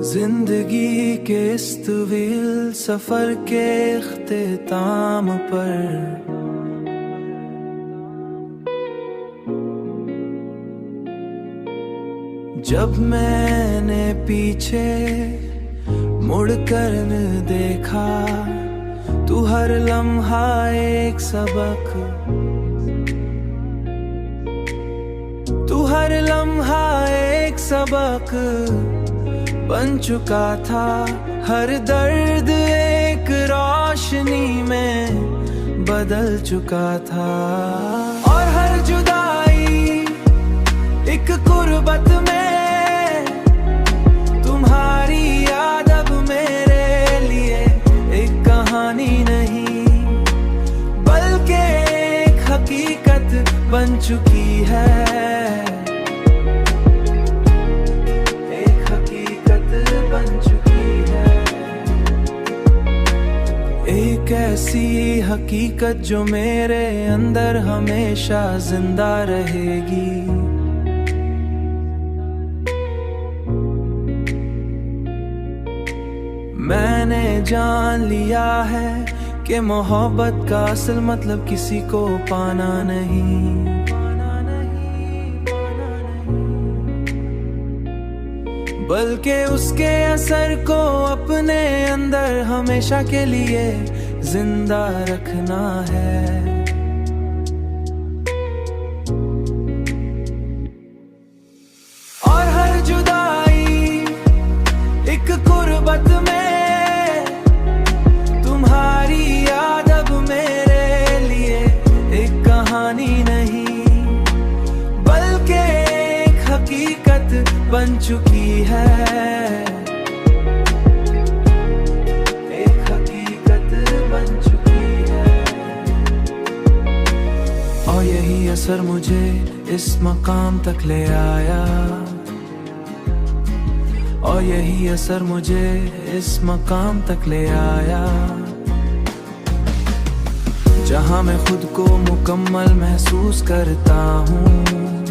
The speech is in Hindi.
जिंदगी के इस तवील सफर के इख्तिताम पर जब मैंने पीछे मुड़कर देखा, तू हर लम्हा एक सबक, तू हर लम्हा एक सबक बन चुका था। हर दर्द एक रोशनी में बदल चुका था, और हर जुदाई एक कुर्बत में, तुम्हारी याद अब मेरे लिए एक कहानी नहीं बल्कि एक हकीकत बन चुकी है। एक ऐसी हकीकत जो मेरे अंदर हमेशा जिंदा रहेगी। मैंने जान लिया है कि मोहब्बत का असल मतलब किसी को पाना नहीं, बल्कि उसके असर को अपने अंदर हमेशा के लिए जिंदा रखना है। और हर जुदाई एक कुर्बत में, तुम्हारी याद अब मेरे लिए एक कहानी नहीं बल्कि एक हकीकत बन चुकी है। एक हकीकत बन चुकी है। और यही असर मुझे इस मकाम तक ले आया, और यही असर मुझे इस मकाम तक ले आया, जहां मैं खुद को मुकम्मल महसूस करता हूँ।